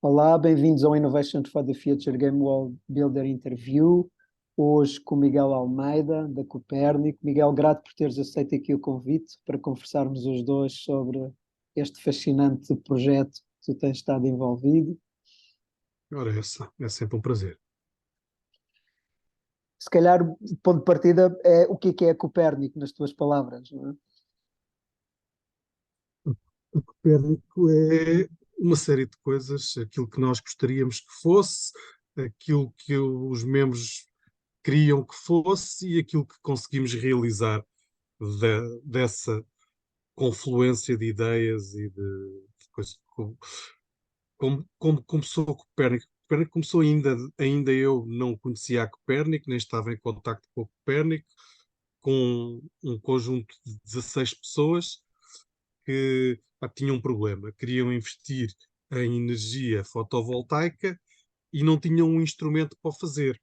Olá, bem-vindos ao Innovation for the Future Game World Builder Interview. Hoje com o Miguel Almeida, da Copérnico. Miguel, grato por teres aceito aqui o convite para conversarmos os dois sobre este fascinante projeto que tu tens estado envolvido. Ora, essa é sempre um prazer. Se calhar o ponto de partida é o que é Copérnico, nas tuas palavras, não é? O Copérnico é uma série de coisas, aquilo que nós gostaríamos que fosse, aquilo que os membros queriam que fosse e aquilo que conseguimos realizar dessa confluência de ideias e de coisas. Como começou o Copérnico? O Copérnico começou ainda eu não conhecia a Copérnico, nem estava em contacto com o Copérnico, com um conjunto de 16 pessoas que tinham um problema, queriam investir em energia fotovoltaica e não tinham um instrumento para o fazer.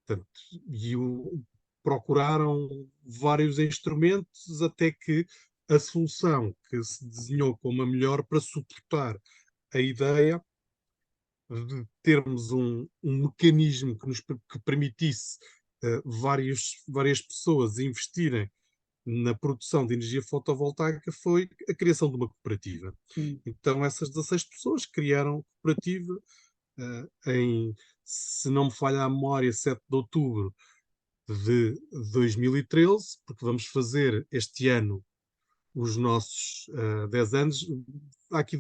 Portanto, procuraram vários instrumentos até que a solução que se desenhou como a melhor para suportar a ideia de termos um mecanismo que permitisse várias pessoas investirem na produção de energia fotovoltaica foi a criação de uma cooperativa. Então, essas 16 pessoas criaram a cooperativa se não me falha a memória, 7 de outubro de 2013, porque vamos fazer este ano os nossos 10 anos. Há aqui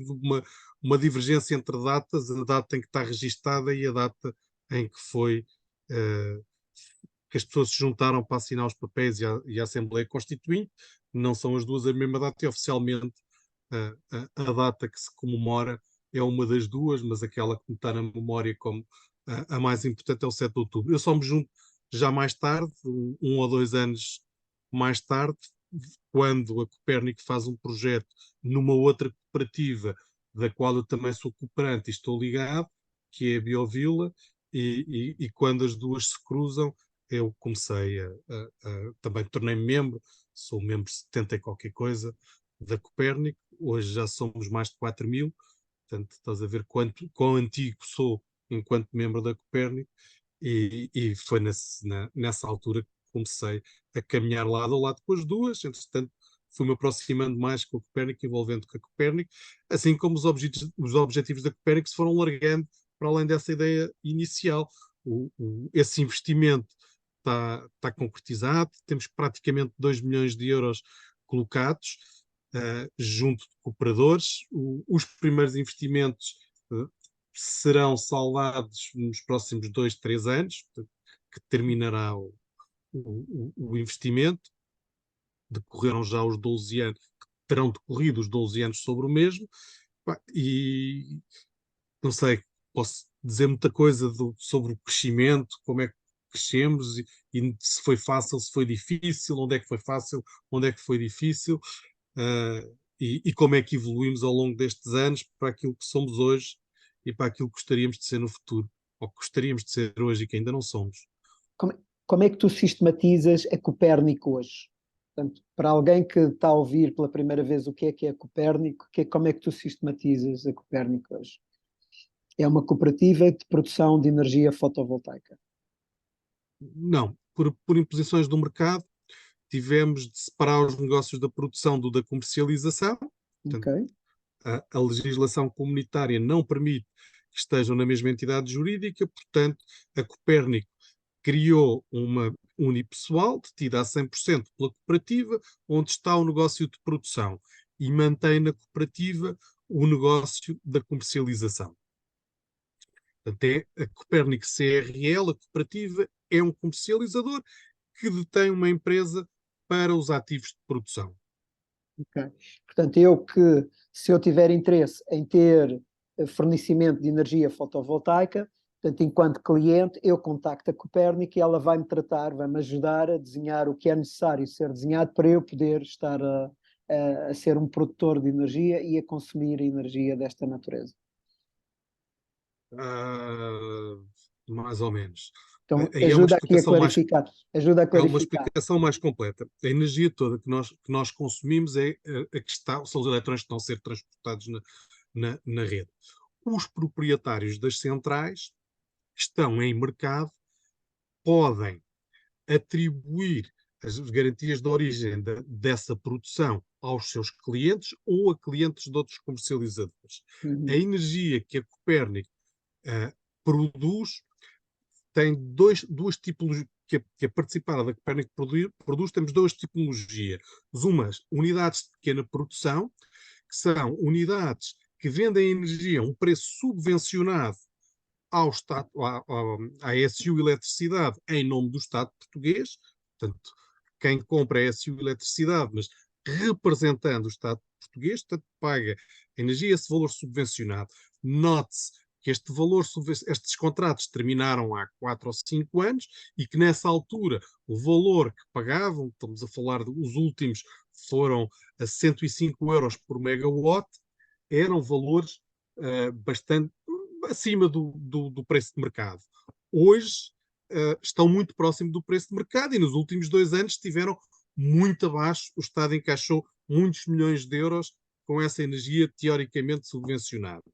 uma divergência entre datas, a data em que está registada e a data em que foi que as pessoas se juntaram para assinar os papéis e a Assembleia Constituinte. Não são as duas a mesma data e oficialmente a data que se comemora é uma das duas, mas aquela que me está na memória como a mais importante é o 7 de outubro. Eu só me junto já mais tarde, um ou dois anos mais tarde, quando a Copérnico faz um projeto numa outra cooperativa, da qual eu também sou cooperante e estou ligado, que é a Biovila, e quando as duas se cruzam, eu comecei também tornei-me membro, sou membro 70 e qualquer coisa da Copérnico, hoje já somos mais de 4.000, portanto estás a ver quão antigo sou enquanto membro da Copérnico, e foi nessa altura que comecei a caminhar lado a lado com as duas. Entretanto, fui-me aproximando mais com a Copérnico, envolvendo com a Copérnico, assim como os objetivos da Copérnico se foram largando para além dessa ideia inicial. Esse investimento está concretizado, temos praticamente 2 milhões de euros colocados junto de cooperadores. Os primeiros investimentos serão saldados nos próximos 2, 3 anos, que terminará o investimento. Decorreram já os 12 anos, terão decorrido os 12 anos sobre o mesmo, e não sei, posso dizer muita coisa sobre o crescimento, como é que crescemos e se foi fácil, se foi difícil, onde é que foi fácil, onde é que foi difícil, e como é que evoluímos ao longo destes anos para aquilo que somos hoje e para aquilo que gostaríamos de ser no futuro, ou que gostaríamos de ser hoje e que ainda não somos. Como é que tu sistematizas a Copérnico hoje? Portanto, para alguém que está a ouvir pela primeira vez o que é Copérnico, como é que tu sistematizas a Copérnico hoje? É uma cooperativa de produção de energia fotovoltaica. Não, por imposições do mercado, tivemos de separar os negócios da produção da comercialização. Portanto, Okay. a legislação comunitária não permite que estejam na mesma entidade jurídica, portanto, a Copérnico criou uma unipessoal, detida a 100% pela cooperativa, onde está o negócio de produção, e mantém na cooperativa o negócio da comercialização. Até a Copérnico CRL, a cooperativa, é um comercializador que detém uma empresa para os ativos de produção. Okay. Portanto, se eu tiver interesse em ter fornecimento de energia fotovoltaica, portanto, enquanto cliente, eu contacto a Copérnico e ela vai-me tratar, vai-me ajudar a desenhar o que é necessário ser desenhado para eu poder estar a ser um produtor de energia e a consumir energia desta natureza. Mais ou menos. Então, Aí é uma ajuda aqui a explicação mais, clarificar. Ajuda a é uma clarificar. explicação mais completa. A energia toda que nós consumimos é a que está, são os eletrões que estão a ser transportados na rede. os proprietários das centrais que estão em mercado podem atribuir as garantias de origem dessa produção aos seus clientes ou a clientes de outros comercializadores. A Uhum. energia que a Copérnico produz tem duas tipologias, que a participada da Copérnico produz, temos duas tipologias. Umas unidades de pequena produção, que são unidades que vendem energia a um preço subvencionado ao Estado, à SU Eletricidade, em nome do Estado português. Portanto, quem compra é a SU Eletricidade, mas representando o Estado português, portanto, paga energia esse valor subvencionado. Note-se que estes contratos terminaram há 4 ou 5 anos e que nessa altura o valor que pagavam, estamos a falar dos últimos, foram a 105 euros por megawatt, eram valores bastante acima do preço de mercado. Hoje estão muito próximo do preço de mercado e nos últimos 2 anos estiveram muito abaixo. O Estado encaixou muitos milhões de euros com essa energia teoricamente subvencionada.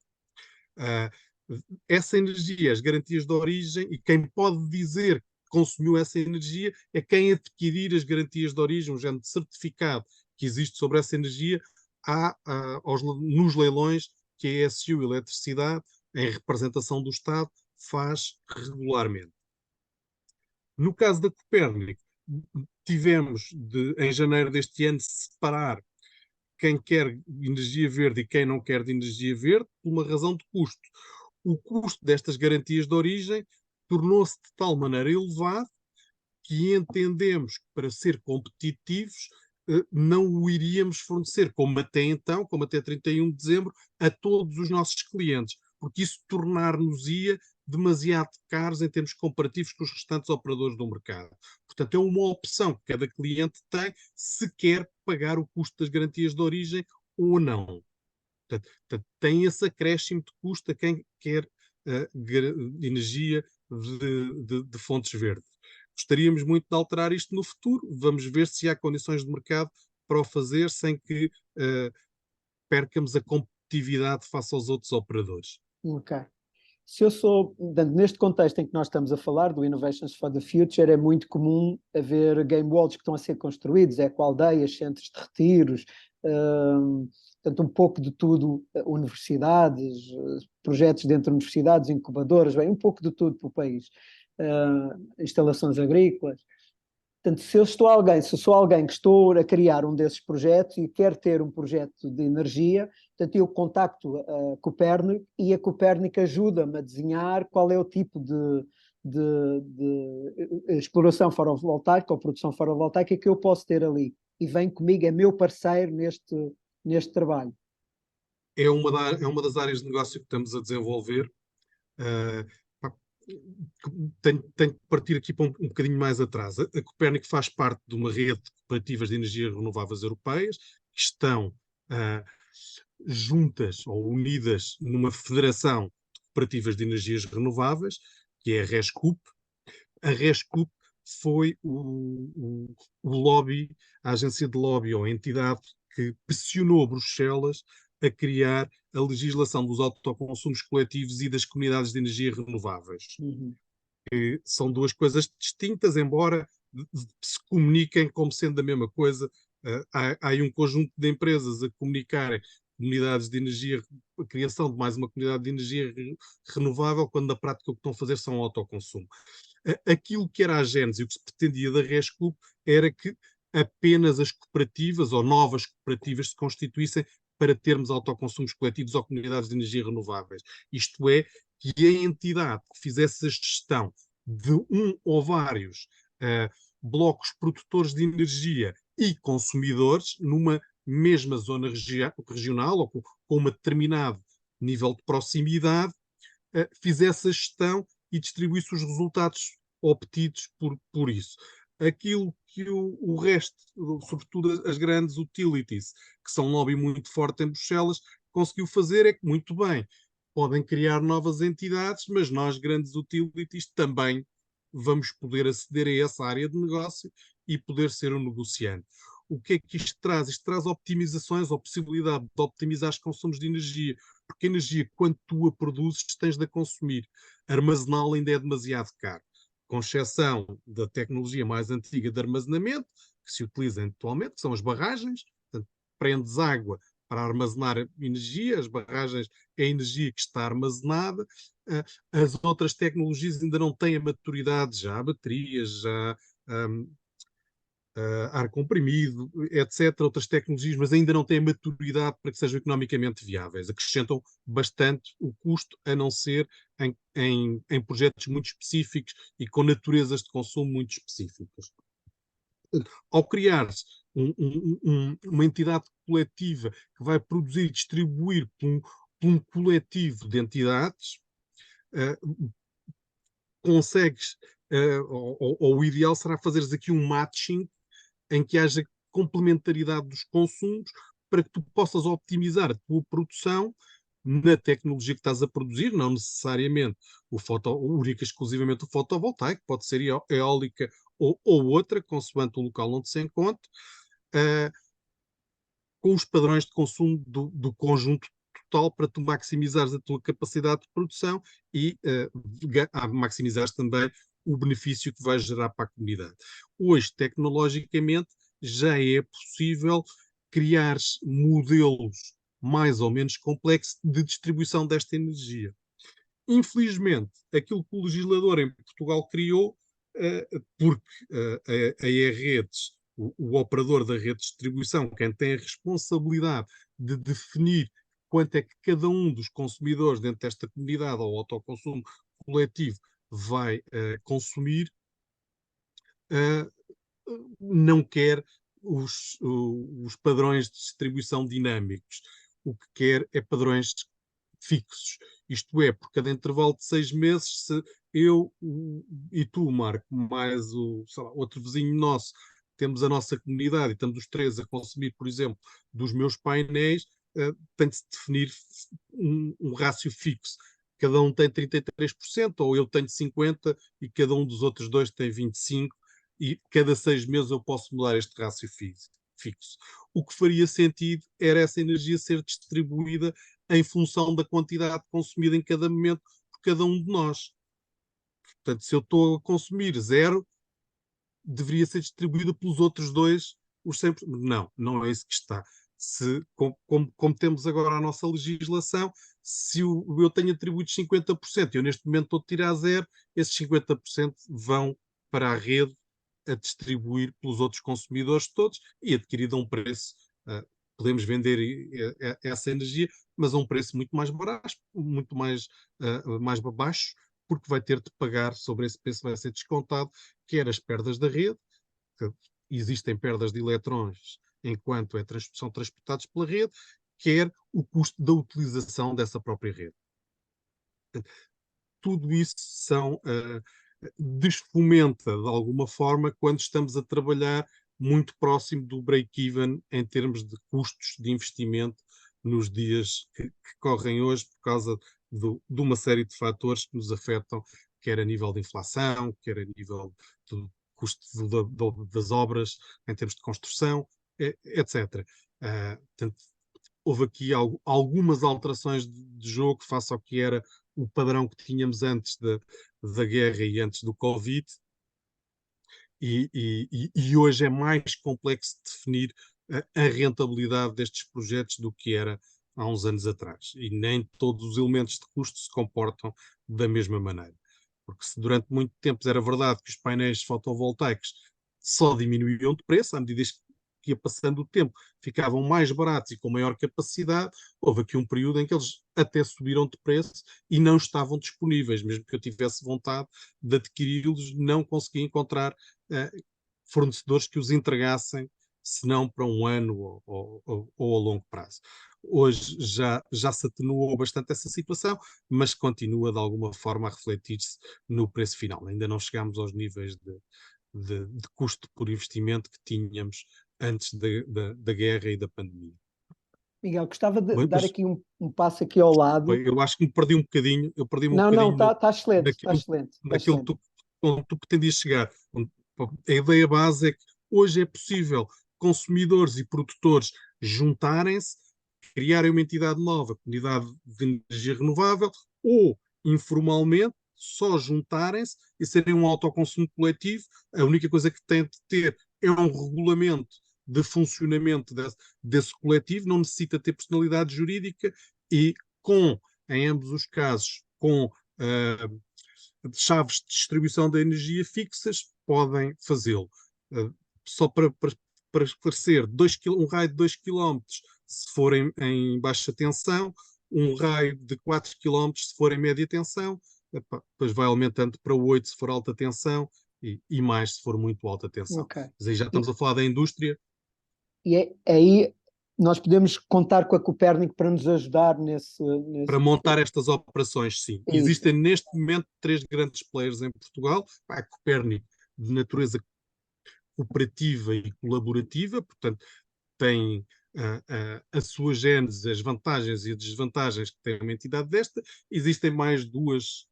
Essa energia, as garantias de origem, e quem pode dizer que consumiu essa energia é quem adquirir as garantias de origem, um género de certificado que existe sobre essa energia, nos leilões que a SU Eletricidade, em representação do Estado, faz regularmente. No caso da Copérnico, tivemos em janeiro deste ano, separar quem quer energia verde e quem não quer de energia verde, por uma razão de custo. O custo destas garantias de origem tornou-se de tal maneira elevado que entendemos que, para ser competitivos, não o iríamos fornecer, como até então, como até 31 de dezembro, a todos os nossos clientes, porque isso tornar-nos-ia demasiado caros em termos comparativos com os restantes operadores do mercado. Portanto, é uma opção que cada cliente tem se quer pagar o custo das garantias de origem ou não. Portanto, tem esse acréscimo de custo a quem quer energia de fontes verdes. Gostaríamos muito de alterar isto no futuro. Vamos ver se há condições de mercado para o fazer sem que percamos a competitividade face aos outros operadores. Ok. Se eu sou, neste contexto em que nós estamos a falar, do Innovations for the Future, é muito comum haver game worlds que estão a ser construídos, eco-aldeias, centros de retiros, portanto, um pouco de tudo, universidades, projetos dentro de universidades, incubadoras, bem, um pouco de tudo para o país, instalações agrícolas. Portanto, se eu sou alguém que estou a criar um desses projetos e quero ter um projeto de energia, portanto, eu contacto a Copérnico e a Copérnico ajuda-me a desenhar qual é o tipo de exploração fotovoltaica ou produção fotovoltaica que eu posso ter ali. E vem comigo, é meu parceiro neste trabalho. É uma das áreas de negócio que estamos a desenvolver. Tenho que partir aqui para um bocadinho mais atrás. A Copérnico faz parte de uma rede de cooperativas de energias renováveis europeias que estão juntas ou unidas numa federação de cooperativas de energias renováveis, que é a RESCUP. A RESCUP foi o lobby, a agência de lobby ou a entidade que pressionou Bruxelas a criar a legislação dos autoconsumos coletivos e das comunidades de energia renováveis. Uhum. São duas coisas distintas, embora se comuniquem como sendo a mesma coisa. Há aí um conjunto de empresas a comunicarem comunidades de energia, a criação de mais uma comunidade de energia renovável, quando na prática o que estão a fazer são autoconsumo. Aquilo que era a gênese e o que se pretendia da RESCUP era que apenas as cooperativas ou novas cooperativas se constituíssem para termos autoconsumos coletivos ou comunidades de energia renováveis. Isto é, que a entidade que fizesse a gestão de um ou vários blocos produtores de energia e consumidores numa mesma zona regional ou com um determinado nível de proximidade, fizesse a gestão e distribuísse os resultados obtidos por isso. Aquilo que o resto, sobretudo as grandes utilities, que são um lobby muito forte em Bruxelas, conseguiu fazer é que, muito bem, podem criar novas entidades, mas nós, grandes utilities, também vamos poder aceder a essa área de negócio e poder ser um negociante. o que é que isto traz? Isto traz optimizações ou possibilidade de optimizar os consumos de energia, porque a energia, quando tu a produzes, tens de a consumir. Armazená-la ainda é demasiado caro, com exceção da tecnologia mais antiga de armazenamento, que se utiliza atualmente, que são as barragens. Portanto, prendes água para armazenar energia, as barragens é a energia que está armazenada. As outras tecnologias ainda não têm a maturidade, já há baterias, já há ar comprimido, etc., outras tecnologias, mas ainda não têm maturidade para que sejam economicamente viáveis. Acrescentam bastante o custo, a não ser em projetos muito específicos e com naturezas de consumo muito específicas. Ao criar-se uma entidade coletiva que vai produzir e distribuir por um coletivo de entidades, consegues, ou o ideal será fazeres aqui um matching em que haja complementaridade dos consumos para que tu possas optimizar a tua produção na tecnologia que estás a produzir, não necessariamente única exclusivamente o fotovoltaico, pode ser eólica ou outra, consoante o local onde se encontre, com os padrões de consumo do conjunto total para tu maximizares a tua capacidade de produção e maximizares também o benefício que vais gerar para a comunidade. Hoje, tecnologicamente, já é possível criar modelos mais ou menos complexos de distribuição desta energia. Infelizmente, aquilo que o legislador em Portugal criou, porque a E-Redes, o operador da rede de distribuição, quem tem a responsabilidade de definir quanto é que cada um dos consumidores dentro desta comunidade ou autoconsumo coletivo vai consumir, não quer os padrões de distribuição dinâmicos. O que quer é padrões fixos. Isto é, por cada intervalo de 6 meses, se eu e tu, Marco, mais outro vizinho nosso, temos a nossa comunidade e estamos os três a consumir, por exemplo, dos meus painéis, tem de se definir um rácio fixo. Cada um tem 33%, ou eu tenho 50% e cada um dos outros dois tem 25%, e cada 6 meses eu posso mudar este rácio fixo. O que faria sentido era essa energia ser distribuída em função da quantidade consumida em cada momento por cada um de nós. Portanto, se eu estou a consumir zero, deveria ser distribuída pelos outros dois os 100%. Não, não é isso que está. Como temos agora a nossa legislação, se eu tenho atribuído 50%, eu neste momento estou a tirar zero, esses 50% vão para a rede a distribuir pelos outros consumidores todos e adquirida a um preço. Podemos vender essa energia, mas a um preço muito mais barato, muito mais baixo, porque vai ter de pagar sobre esse preço, vai ser descontado, quer as perdas da rede, que existem perdas de eletrões enquanto são transportados pela rede, quer o custo da utilização dessa própria rede. Tudo isso desfomenta de alguma forma quando estamos a trabalhar muito próximo do break-even em termos de custos de investimento nos dias que correm hoje, por causa de uma série de fatores que nos afetam, quer a nível de inflação, quer a nível do custo das obras em termos de construção, etc. Portanto, houve aqui algumas alterações de jogo face ao que era o padrão que tínhamos antes da guerra e antes do Covid, e hoje é mais complexo definir a rentabilidade destes projetos do que era há uns anos atrás. E nem todos os elementos de custo se comportam da mesma maneira. Porque se durante muito tempo era verdade que os painéis fotovoltaicos só diminuíam de preço, à medida que ia passando o tempo, ficavam mais baratos e com maior capacidade, houve aqui um período em que eles até subiram de preço e não estavam disponíveis. Mesmo que eu tivesse vontade de adquiri-los, não conseguia encontrar fornecedores que os entregassem, se não para um ano ou a longo prazo. Hoje já se atenuou bastante essa situação, mas continua de alguma forma a refletir-se no preço final. Ainda não chegámos aos níveis de custo por investimento que tínhamos antes da guerra e da pandemia. Miguel, gostava de Bem, dar aqui um passo aqui ao lado. eu acho que me perdi um bocadinho, eu perdi-me um Não, bocadinho está excelente, está naquilo, excelente, está naquilo excelente. onde tu pretendias chegar. A ideia base é que hoje é possível consumidores e produtores juntarem-se, criarem uma entidade nova, comunidade de energia renovável, ou informalmente só juntarem-se e serem um autoconsumo coletivo. A única coisa que têm de ter é um regulamento de funcionamento desse coletivo, não necessita ter personalidade jurídica e em ambos os casos, com chaves de distribuição da energia fixas, podem fazê-lo. Só para esclarecer, um raio de 2 km se for em baixa tensão, um raio de 4 km se for em média tensão, depois vai aumentando para 8 se for alta tensão e mais se for muito alta tensão. Ok. Mas aí já estamos a falar da indústria. E aí nós podemos contar com a Copérnico para nos ajudar nesse... Para montar estas operações, sim. Isso. Existem neste momento 3 grandes players em Portugal. A Copérnico, de natureza cooperativa e colaborativa, portanto, tem a sua gênese, as vantagens e as desvantagens que tem uma entidade desta. Existem mais 2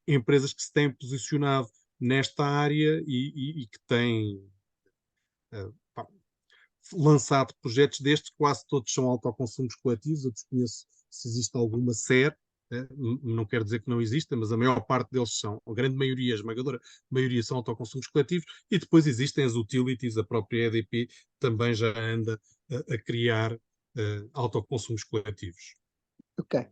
empresas que se têm posicionado nesta área e que têm lançado projetos destes. Quase todos são autoconsumos coletivos. Eu desconheço se existe alguma SER, não quero dizer que não exista, mas a maior parte deles são, a grande maioria, a esmagadora maioria, são autoconsumos coletivos. E depois existem as utilities, a própria EDP também já anda a criar autoconsumos coletivos. Ok.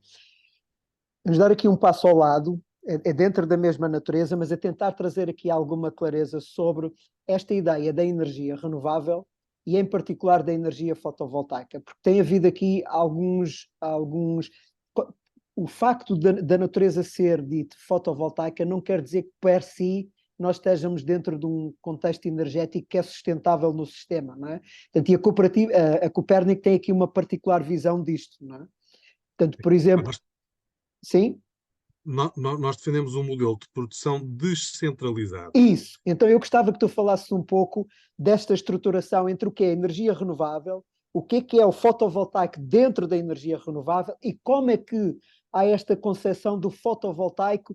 Vamos dar aqui um passo ao lado, é dentro da mesma natureza, mas é tentar trazer aqui alguma clareza sobre esta ideia da energia renovável e em particular da energia fotovoltaica, porque tem havido aqui alguns o facto da natureza ser dito fotovoltaica não quer dizer que per si nós estejamos dentro de um contexto energético que é sustentável no sistema, não é? Portanto, e a Copérnico tem aqui uma particular visão disto, não é? Portanto, por exemplo, sim? Nós defendemos um modelo de produção descentralizado. Isso. Então eu gostava que tu falasses um pouco desta estruturação entre o que é energia renovável, o que é o fotovoltaico dentro da energia renovável e como é que há esta concepção do fotovoltaico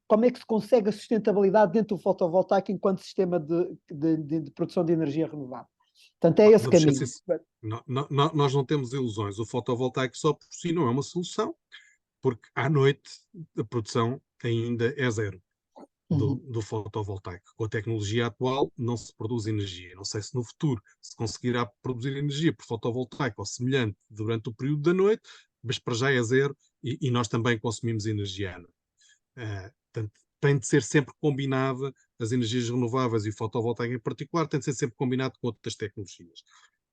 como é que se consegue a sustentabilidade dentro do fotovoltaico enquanto sistema de produção de energia renovável. Portanto, é esse caminho. Nós não temos ilusões. O fotovoltaico só por si não é uma solução, porque à noite a produção ainda é zero do fotovoltaico. Com a tecnologia atual não se produz energia. Não sei se no futuro se conseguirá produzir energia por fotovoltaico ou semelhante durante o período da noite, mas para já é zero e nós também consumimos energia à noite. Portanto, tem de ser sempre combinada, as energias renováveis e o fotovoltaico em particular, tem de ser sempre combinado com outras tecnologias.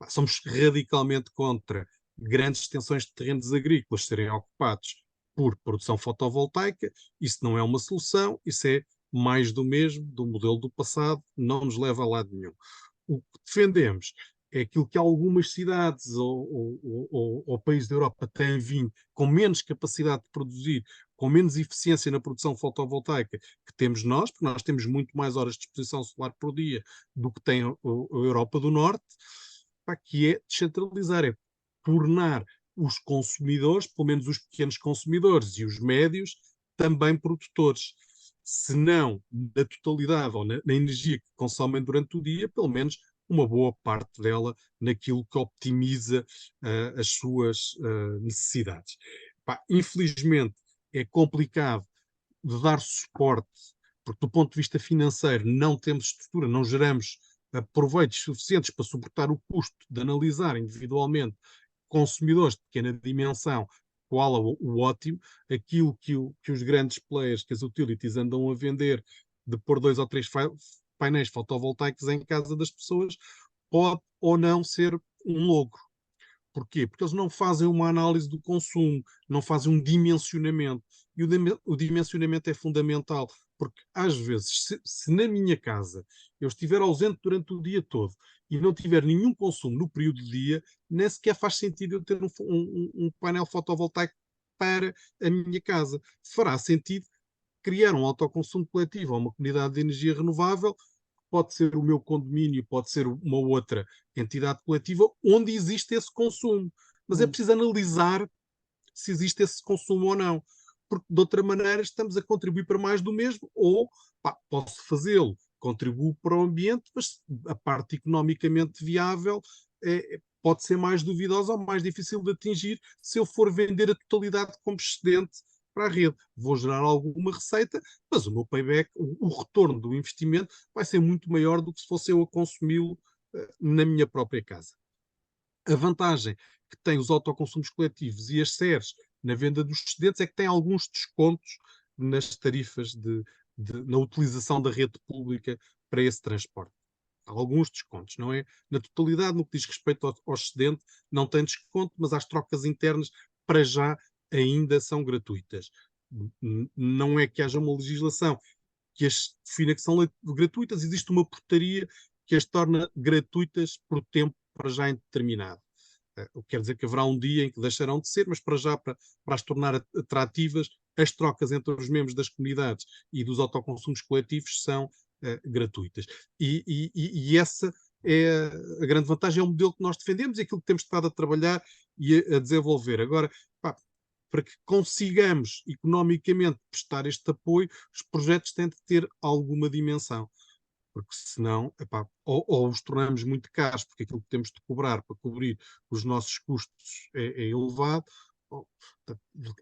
Somos radicalmente contra grandes extensões de terrenos agrícolas serem ocupados por produção fotovoltaica. Isso não é uma solução, isso é mais do mesmo, do modelo do passado, não nos leva a lado nenhum. O que defendemos é aquilo que algumas cidades ou países da Europa têm vindo com menos capacidade de produzir, com menos eficiência na produção fotovoltaica que temos nós, porque nós temos muito mais horas de exposição solar por dia do que tem a Europa do Norte, que é descentralizar, é tornar os consumidores, pelo menos os pequenos consumidores e os médios, também produtores. Se não na totalidade ou na energia que consomem durante o dia, pelo menos uma boa parte dela naquilo que optimiza as suas necessidades. Infelizmente, é complicado de dar suporte, porque do ponto de vista financeiro não temos estrutura, não geramos proveitos suficientes para suportar o custo de analisar individualmente consumidores de pequena dimensão qual é o ótimo, aquilo que os grandes players, que as utilities andam a vender, de pôr 2 ou 3 painéis fotovoltaicos em casa das pessoas, pode ou não ser um logro. Porquê? Porque eles não fazem uma análise do consumo, não fazem um dimensionamento. E o dimensionamento é fundamental, porque às vezes, se na minha casa eu estiver ausente durante o dia todo e não tiver nenhum consumo no período de dia, nem sequer faz sentido eu ter um painel fotovoltaico para a minha casa. Fará sentido criar um autoconsumo coletivo ou uma comunidade de energia renovável, pode ser o meu condomínio, pode ser uma outra entidade coletiva, onde existe esse consumo. Mas é preciso analisar se existe esse consumo ou não. Porque, de outra maneira, estamos a contribuir para mais do mesmo, ou posso fazê-lo contribuo para o ambiente, mas a parte economicamente viável pode ser mais duvidosa ou mais difícil de atingir se eu for vender a totalidade como excedente para a rede. Vou gerar alguma receita, mas o meu payback, o retorno do investimento, vai ser muito maior do que se fosse eu a consumi-lo na minha própria casa. A vantagem que têm os autoconsumos coletivos e as SERs na venda dos excedentes é que têm alguns descontos nas tarifas na utilização da rede pública para esse transporte. Há alguns descontos, não é? Na totalidade, no que diz respeito ao excedente, não tem desconto, mas as trocas internas, para já, ainda são gratuitas. Não é que haja uma legislação que as defina que são gratuitas, existe uma portaria que as torna gratuitas por tempo para já indeterminado. O que quer dizer que haverá um dia em que deixarão de ser, mas para já, para as tornar atrativas, as trocas entre os membros das comunidades e dos autoconsumos coletivos são gratuitas. E essa é a grande vantagem, é o modelo que nós defendemos e aquilo que temos estado a trabalhar e a desenvolver. Agora, para que consigamos economicamente prestar este apoio, os projetos têm de ter alguma dimensão, porque senão, ou os tornamos muito caros, porque aquilo que temos de cobrar para cobrir os nossos custos é elevado.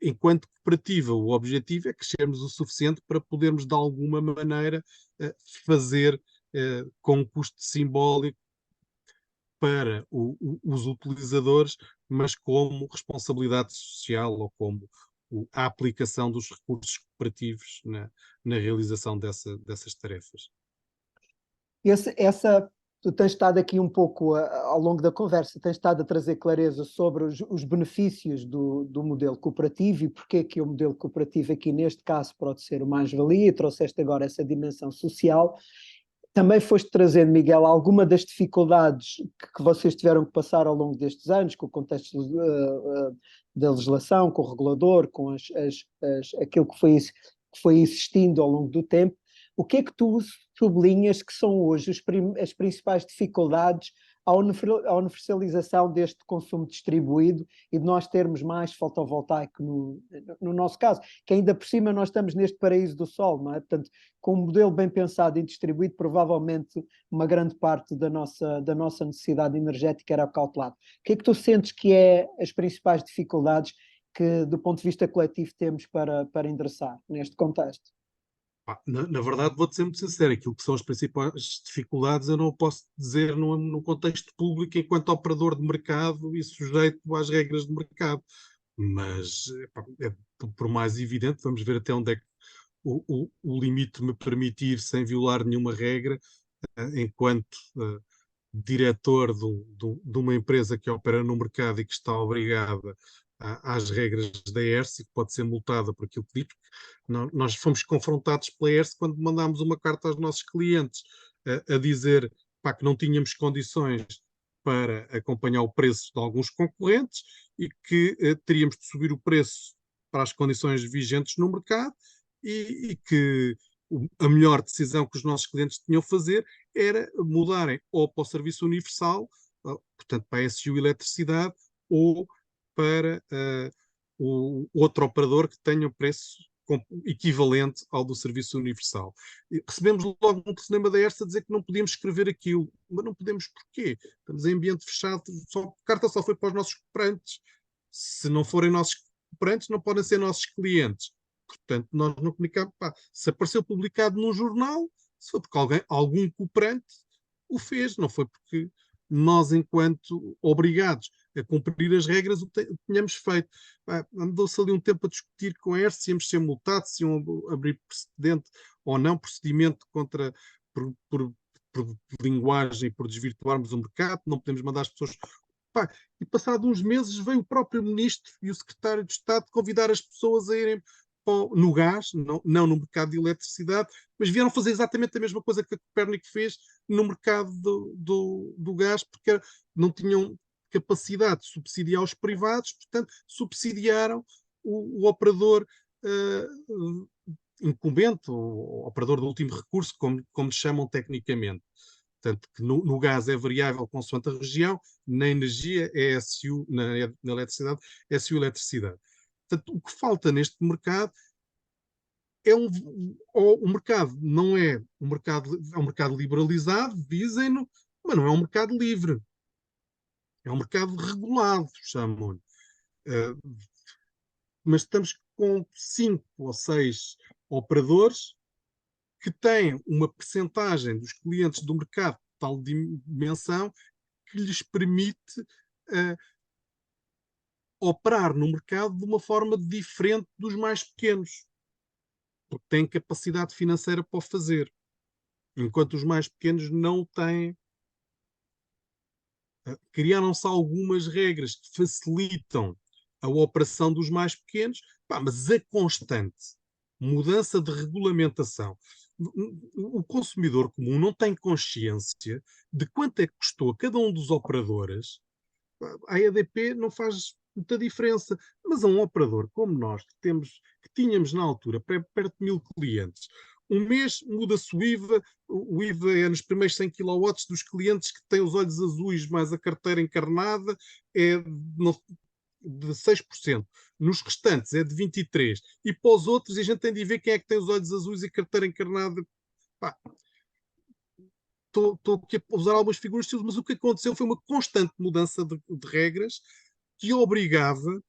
Enquanto cooperativa, o objetivo é crescermos o suficiente para podermos, de alguma maneira, fazer com um custo simbólico para os utilizadores, mas como responsabilidade social ou como a aplicação dos recursos cooperativos na realização dessas tarefas. Tu tens estado aqui um pouco, ao longo da conversa, tens estado a trazer clareza sobre os benefícios do modelo cooperativo e porque que o modelo cooperativo aqui neste caso pode ser o mais-valia, e trouxeste agora essa dimensão social. Também foste trazendo, Miguel, alguma das dificuldades que vocês tiveram que passar ao longo destes anos, com o contexto da legislação, com o regulador, com aquilo que foi existindo ao longo do tempo. O que é que tu sublinhas que são hoje as principais dificuldades à universalização deste consumo distribuído e de nós termos mais fotovoltaico no nosso caso, que ainda por cima nós estamos neste paraíso do sol, não é? Portanto, com um modelo bem pensado e distribuído, provavelmente uma grande parte da nossa necessidade energética era cautelada. O que é que tu sentes que é as principais dificuldades que, do ponto de vista coletivo, temos para endereçar neste contexto? Na verdade, vou-te ser muito sincero, aquilo que são as principais dificuldades eu não posso dizer no contexto público enquanto operador de mercado e sujeito às regras de mercado. Mas, é por mais evidente, vamos ver até onde é que o limite me permitir sem violar nenhuma regra, enquanto diretor de uma empresa que opera no mercado e que está obrigada às regras da ERSE, que pode ser multada por aquilo que diz. Nós fomos confrontados pela ERSE quando mandámos uma carta aos nossos clientes a dizer que não tínhamos condições para acompanhar o preço de alguns concorrentes e que teríamos de subir o preço para as condições vigentes no mercado e que a melhor decisão que os nossos clientes tinham a fazer era mudarem ou para o serviço universal, portanto para a SU Eletricidade, ou para o outro operador que tenha o preço equivalente ao do serviço universal. E recebemos logo um telefonema da ERSE a dizer que não podíamos escrever aquilo. Mas não podemos porquê? Estamos em ambiente fechado, a carta só foi para os nossos cooperantes. Se não forem nossos cooperantes, não podem ser nossos clientes. Portanto, nós não comunicamos. Se apareceu publicado num jornal, se foi porque algum cooperante o fez, não foi porque nós, enquanto obrigados a cumprir as regras, o tínhamos feito. Andou-se ali um tempo a discutir com a ERSE se íamos ser multados, se iam abrir precedente ou não, procedimento contra por linguagem, por desvirtuarmos o mercado, não podemos mandar as pessoas. E passado uns meses veio o próprio Ministro e o Secretário de Estado convidar as pessoas a irem no gás, não no mercado de eletricidade, mas vieram fazer exatamente a mesma coisa que a Copérnico fez no mercado do gás, porque não tinham capacidade de subsidiar os privados, portanto, subsidiaram o operador incumbente, o operador de último recurso, como lhe chamam tecnicamente. Portanto, que no gás é variável consoante a região, na energia é SU, na eletricidade é SU Eletricidade. Portanto, o que falta neste mercado o mercado não é um mercado, é um mercado liberalizado, dizem-no, mas não é um mercado livre. É um mercado regulado, chamam-lhe. Uh, mas estamos com 5 ou 6 operadores que têm uma percentagem dos clientes do mercado de tal dimensão que lhes permite operar no mercado de uma forma diferente dos mais pequenos, porque têm capacidade financeira para o fazer, enquanto os mais pequenos não têm. Criaram-se algumas regras que facilitam a operação dos mais pequenos, mas a constante mudança de regulamentação. O consumidor comum não tem consciência de quanto é que custou a cada um dos operadores. A EDP não faz muita diferença, mas a um operador como nós, que tínhamos na altura perto de 1000 clientes, um mês muda-se o IVA é nos primeiros 100 kW dos clientes que têm os olhos azuis mais a carteira encarnada, é de 6%. Nos restantes é de 23%. E para os outros, a gente tem de ver quem é que tem os olhos azuis e carteira encarnada. Estou aqui a usar algumas figuras, mas o que aconteceu foi uma constante mudança de regras que obrigava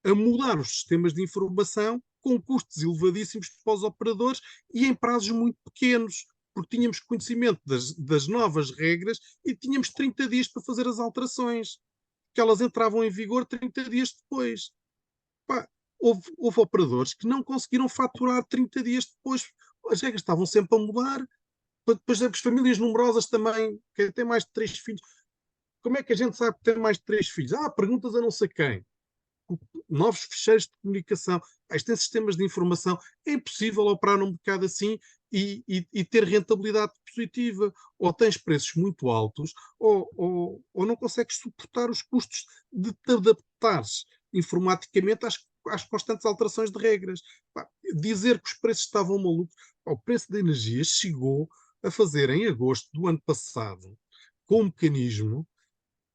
a mudar os sistemas de informação com custos elevadíssimos para os operadores e em prazos muito pequenos, porque tínhamos conhecimento das novas regras e tínhamos 30 dias para fazer as alterações, que elas entravam em vigor 30 dias depois. Houve operadores que não conseguiram faturar 30 dias depois. As regras estavam sempre a mudar. Depois as famílias numerosas também, quem tem mais de 3 filhos. Como é que a gente sabe que tem mais de 3 filhos? Perguntas a não sei quem. Novos fecheiros de comunicação. Isto tem sistemas de informação. É impossível operar num mercado assim e ter rentabilidade positiva. Ou tens preços muito altos, ou não consegues suportar os custos de te adaptares informaticamente às constantes alterações de regras. Dizer que os preços estavam malucos. O preço da energia chegou a fazer em agosto do ano passado, com um mecanismo,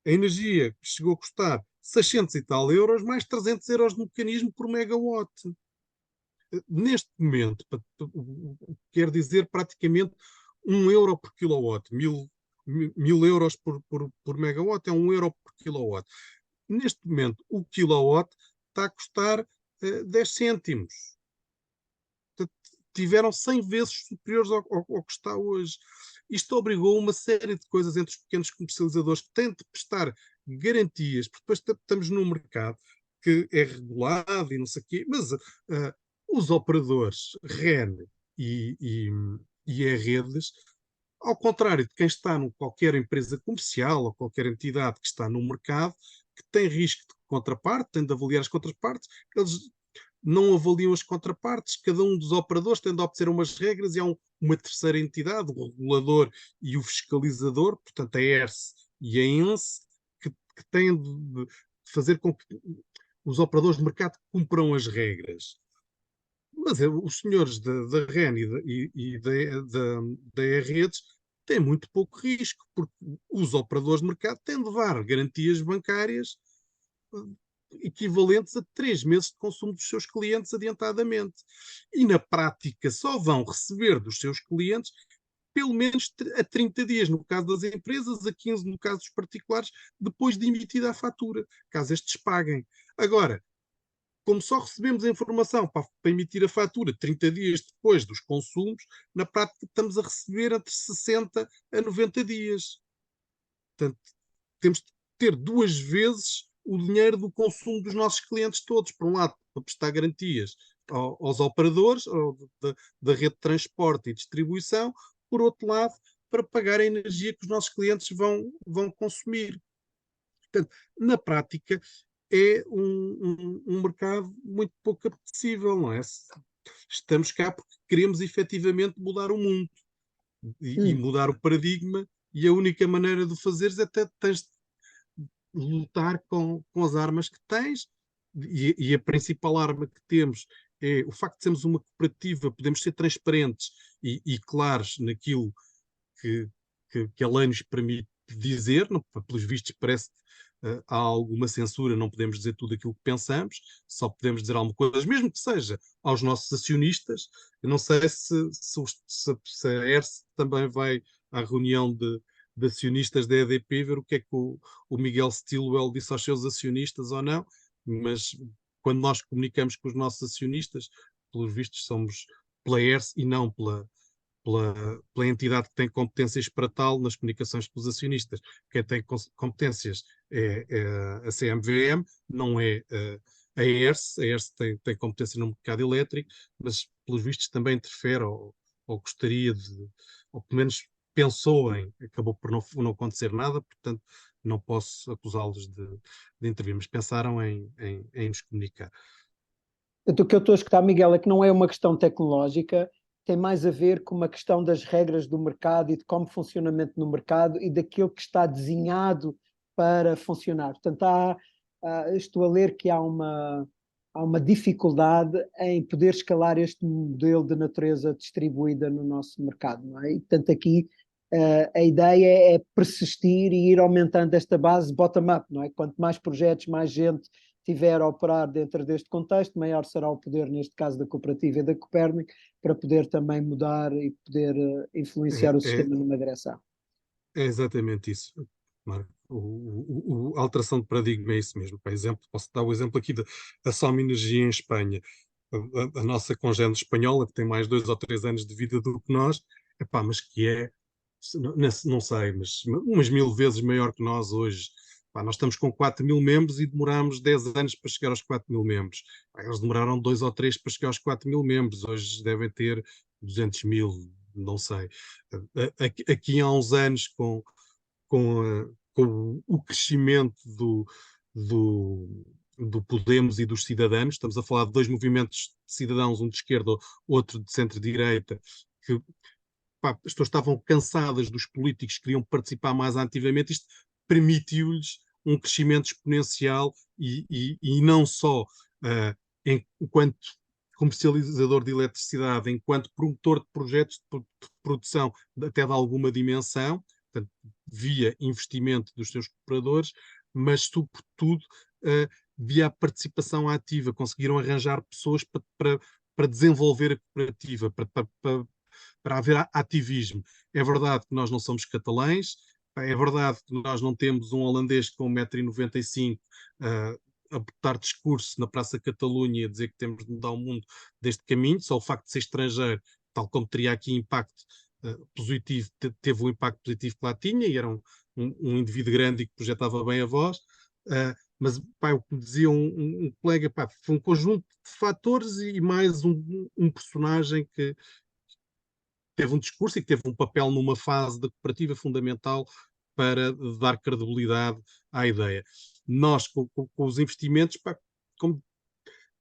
a energia chegou a custar 600 e tal euros, mais 300 euros de mecanismo por megawatt. Neste momento, quer dizer praticamente 1 euro por kilowatt, mil euros por megawatt é 1 euro por kilowatt. Neste momento, o kilowatt está a custar 10 cêntimos. Tiveram 100 vezes superiores ao que está hoje. Isto obrigou uma série de coisas entre os pequenos comercializadores que têm de prestar garantias, porque depois estamos num mercado que é regulado e não sei o quê, mas os operadores REN e E-redes, ao contrário de quem está em qualquer empresa comercial ou qualquer entidade que está no mercado, que tem risco de contraparte, tem de avaliar as contrapartes, eles não avaliam as contrapartes, cada um dos operadores tem de obedecer umas regras e há uma terceira entidade, o regulador e o fiscalizador, portanto a ERSE e a ENSE, que têm de fazer com que os operadores de mercado cumpram as regras. Mas os senhores da REN e da E-redes têm muito pouco risco, porque os operadores de mercado têm de dar garantias bancárias equivalentes a 3 meses de consumo dos seus clientes adiantadamente. E na prática só vão receber dos seus clientes pelo menos a 30 dias, no caso das empresas, a 15 no caso dos particulares, depois de emitida a fatura, caso estes paguem. Agora, como só recebemos a informação para emitir a fatura 30 dias depois dos consumos, na prática estamos a receber entre 60 a 90 dias. Portanto, temos de ter 2 vezes o dinheiro do consumo dos nossos clientes todos. Por um lado, para prestar garantias aos operadores da rede de transporte e distribuição, por outro lado, para pagar a energia que os nossos clientes vão consumir. Portanto, na prática, é um mercado muito pouco apetecível, não é? Estamos cá porque queremos efetivamente mudar o mundo e mudar o paradigma, e a única maneira de fazeres é tens de lutar com as armas que tens, e a principal arma que temos é o facto de sermos uma cooperativa, podemos ser transparentes e claros naquilo que a lei nos permite dizer, não, pelos vistos parece há alguma censura, não podemos dizer tudo aquilo que pensamos, só podemos dizer alguma coisa, mesmo que seja aos nossos acionistas. Eu não sei se a ERSE também vai à reunião de acionistas da EDP ver o que é que o Miguel Stilwell disse aos seus acionistas ou não, mas quando nós comunicamos com os nossos acionistas, pelos vistos somos pela ERSE e não pela entidade que tem competências para tal nas comunicações com os acionistas. Quem tem competências é a CMVM, não é a ERSE. A ERSE tem competência no mercado elétrico, mas pelos vistos também interfere ou gostaria de, ou pelo menos pensou em, acabou por não acontecer nada, portanto não posso acusá-los de intervir, mas pensaram em nos comunicar. Portanto, o que eu estou a escutar, Miguel, é que não é uma questão tecnológica, tem mais a ver com uma questão das regras do mercado e de como funcionamento no mercado e daquilo que está desenhado para funcionar. Portanto, estou a ler que há uma dificuldade em poder escalar este modelo de natureza distribuída no nosso mercado, não é? E, portanto, aqui a ideia é persistir e ir aumentando esta base bottom-up, não é? Quanto mais projetos, mais gente tiver a operar dentro deste contexto, maior será o poder, neste caso, da cooperativa e da Copérnico, para poder também mudar e poder influenciar É, o é, sistema numa direção. é exatamente isso, Marco. A alteração de paradigma é isso mesmo. Por exemplo, posso dar o exemplo aqui da Som Energia em Espanha. A nossa congênere espanhola, que tem mais 2 ou 3 anos de vida do que nós, epá, mas que não sei, mas umas 1000 vezes maior que nós hoje. Pá, nós estamos com 4.000 membros e demoramos 10 anos para chegar aos 4.000 membros. Pá, eles demoraram 2 ou 3 para chegar aos 4.000 membros. Hoje devem ter 200.000, não sei. Aqui há uns anos, com o crescimento do Podemos e dos Cidadãos. Estamos a falar de dois movimentos de cidadãos, um de esquerda, outro de centro-direita, que pá, as pessoas estavam cansadas dos políticos que queriam participar mais ativamente. Isto permitiu-lhes um crescimento exponencial e não só enquanto comercializador de eletricidade, enquanto promotor de projetos de produção até de alguma dimensão, portanto, via investimento dos seus cooperadores, mas, sobretudo, via a participação ativa. Conseguiram arranjar pessoas para desenvolver a cooperativa, para haver ativismo. É verdade que nós não somos catalães, é verdade que nós não temos um holandês com 1,95 m a botar discurso na Praça Catalunha e a dizer que temos de mudar o mundo deste caminho. Só o facto de ser estrangeiro, tal como teria aqui impacto positivo, teve um impacto positivo que lá tinha, e era um indivíduo grande e que projetava bem a voz. Mas pá, o que me dizia um colega, pá, foi um conjunto de fatores e mais um personagem que teve um discurso e que teve um papel numa fase da cooperativa fundamental para dar credibilidade à ideia. Nós, com os investimentos, pá, como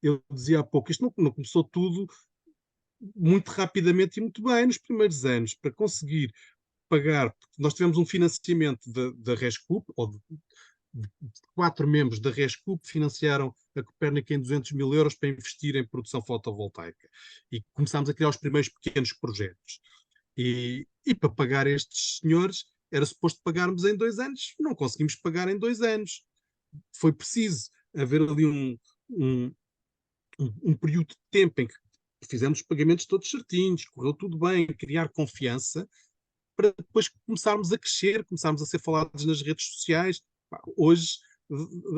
eu dizia há pouco, isto não começou tudo muito rapidamente e muito bem nos primeiros anos. Para conseguir pagar, porque nós tivemos um financiamento da Rescup, ou de 4 membros da Rescup financiaram a Copérnica em 200.000 euros para investir em produção fotovoltaica. E começámos a criar os primeiros pequenos projetos. E para pagar estes senhores, era suposto pagarmos em 2 anos. Não conseguimos pagar em 2 anos. Foi preciso haver ali um, um período de tempo em que fizemos os pagamentos todos certinhos, correu tudo bem, criar confiança, para depois começarmos a crescer, começarmos a ser falados nas redes sociais. Hoje,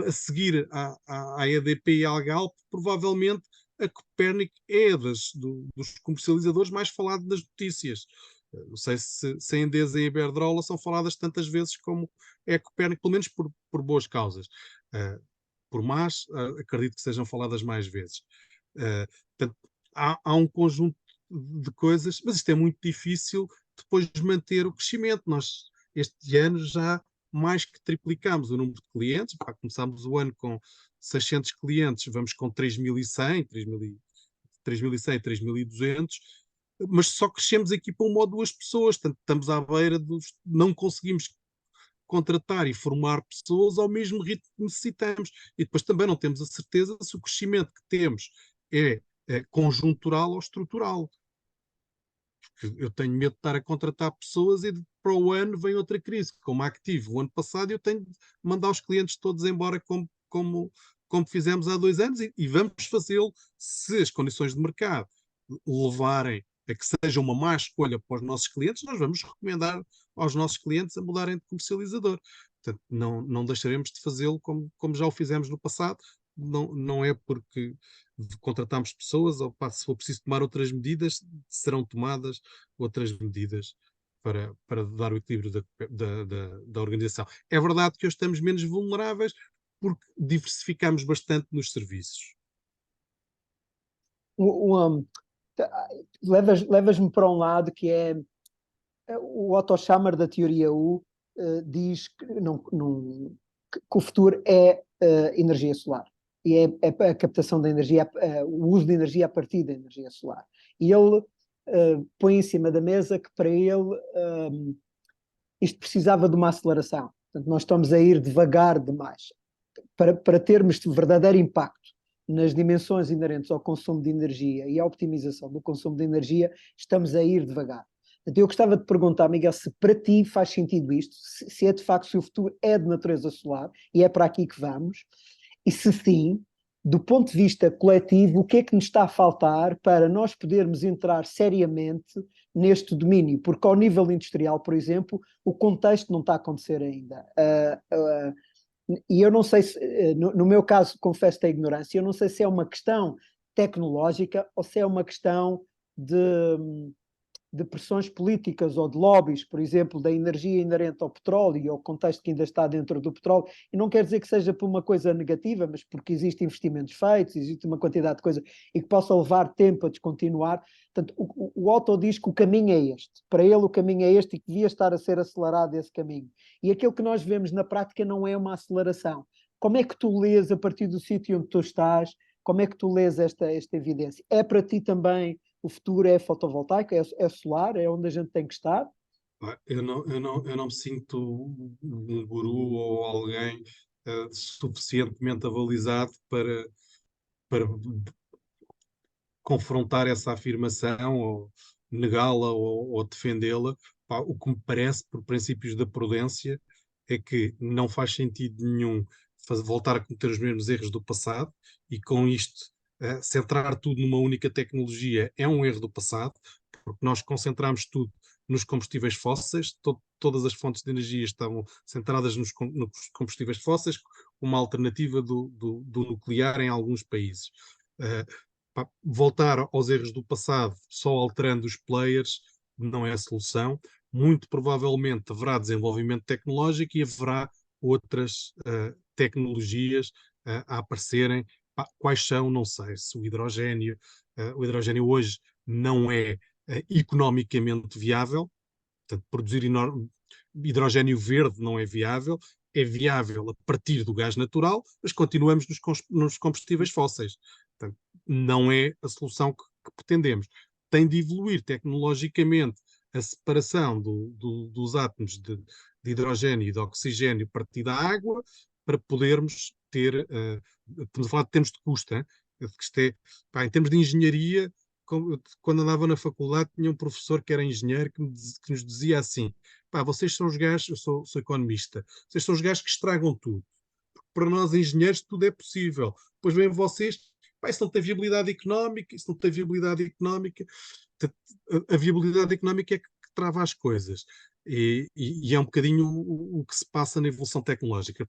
a seguir à EDP e à Algalp, provavelmente a Copérnico é dos comercializadores mais falados nas notícias. Não sei se a Endesa e a Iberdrola são faladas tantas vezes como é a Copérnico, pelo menos por boas causas. Por más, acredito que sejam faladas mais vezes. Portanto, há um conjunto de coisas, mas isto é muito difícil depois de manter o crescimento. Nós, este ano, já mais que triplicámos o número de clientes. Pá, começámos o ano com 600 clientes, vamos com 3.100, 3.100, 3.200, mas só crescemos aqui para uma ou duas pessoas. Portanto, estamos à beira dos. Não conseguimos contratar e formar pessoas ao mesmo ritmo que necessitamos. E depois também não temos a certeza se o crescimento que temos é conjuntural ou estrutural. porque eu tenho medo de estar a contratar pessoas e para o ano vem outra crise, como a Active. O ano passado eu tenho de mandar os clientes todos embora como fizemos há 2 anos e vamos fazê-lo se as condições de mercado levarem a que seja uma má escolha para os nossos clientes, nós vamos recomendar aos nossos clientes a mudarem de comercializador. Portanto, não deixaremos de fazê-lo como já o fizemos no passado. Não é porque contratamos pessoas, ou se for preciso tomar outras medidas, serão tomadas outras medidas para dar o equilíbrio da organização. É verdade que hoje estamos menos vulneráveis porque diversificamos bastante nos serviços. Um, levas-me para um lado que é o Otto Schammer da teoria U, diz que o futuro é energia solar e é a captação da energia, o uso de energia a partir da energia solar. E ele põe em cima da mesa que para ele isto precisava de uma aceleração. Portanto, nós estamos a ir devagar demais. Para termos verdadeiro impacto nas dimensões inerentes ao consumo de energia e à optimização do consumo de energia, estamos a ir devagar. Então, eu gostava de perguntar, Miguel, se para ti faz sentido isto, se é de facto, se o futuro é de natureza solar e é para aqui que vamos, e se sim, do ponto de vista coletivo, o que é que nos está a faltar para nós podermos entrar seriamente neste domínio? Porque ao nível industrial, por exemplo, o contexto não está a acontecer ainda. E eu não sei se, no meu caso, confesso a ignorância, eu não sei se é uma questão tecnológica ou se é uma questão de pressões políticas ou de lobbies, por exemplo, da energia inerente ao petróleo e ao contexto que ainda está dentro do petróleo. E não quer dizer que seja por uma coisa negativa, mas porque existem investimentos feitos, existe uma quantidade de coisas e que possa levar tempo a descontinuar. Portanto, o Otto diz que o caminho é este. Para ele o caminho é este e que devia estar a ser acelerado esse caminho. E aquilo que nós vemos na prática não é uma aceleração. Como é que tu lês a partir do sítio onde tu estás? Como é que tu lês esta evidência? É para ti também o futuro é fotovoltaico, é solar, é onde a gente tem que estar? Eu não me sinto um guru ou alguém suficientemente avalizado para confrontar essa afirmação ou negá-la ou defendê-la. Pá, o que me parece, por princípios da prudência, é que não faz sentido nenhum voltar a cometer os mesmos erros do passado e com isto centrar tudo numa única tecnologia é um erro do passado, porque nós concentramos tudo nos combustíveis fósseis, todas as fontes de energia estavam centradas nos combustíveis fósseis, uma alternativa do nuclear em alguns países. Voltar aos erros do passado só alterando os players não é a solução. Muito provavelmente haverá desenvolvimento tecnológico e haverá outras tecnologias a aparecerem. Quais são? Não sei. Se o hidrogênio hoje não é economicamente viável, portanto, produzir hidrogênio verde não é viável. É viável a partir do gás natural, mas continuamos nos combustíveis fósseis. Portanto, não é a solução que pretendemos. Tem de evoluir tecnologicamente a separação dos átomos de hidrogênio e de oxigênio a partir da água para podermos ter, estamos a falar de termos de custo, em termos de engenharia, quando andava na faculdade tinha um professor que era engenheiro que nos dizia assim, vocês são os gajos, eu sou economista, vocês são os gajos que estragam tudo. Para nós engenheiros tudo é possível. Depois vêm vocês, isso não tem viabilidade económica, isso não tem viabilidade económica. A viabilidade económica é que trava as coisas. E é um bocadinho o que se passa na evolução tecnológica.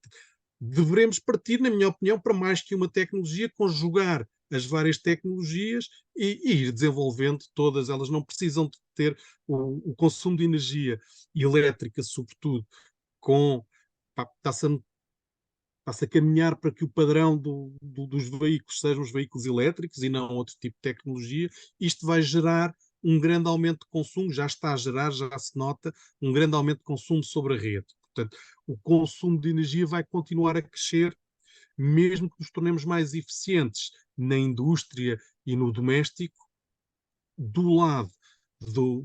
Devemos partir, na minha opinião, para mais que uma tecnologia, conjugar as várias tecnologias e ir desenvolvendo todas. Elas não precisam de ter o consumo de energia elétrica, sobretudo, está-se a caminhar para que o padrão dos veículos sejam os veículos elétricos e não outro tipo de tecnologia. Isto vai gerar um grande aumento de consumo, já está a gerar, já se nota, um grande aumento de consumo sobre a rede. Portanto, o consumo de energia vai continuar a crescer, mesmo que nos tornemos mais eficientes na indústria e no doméstico, do lado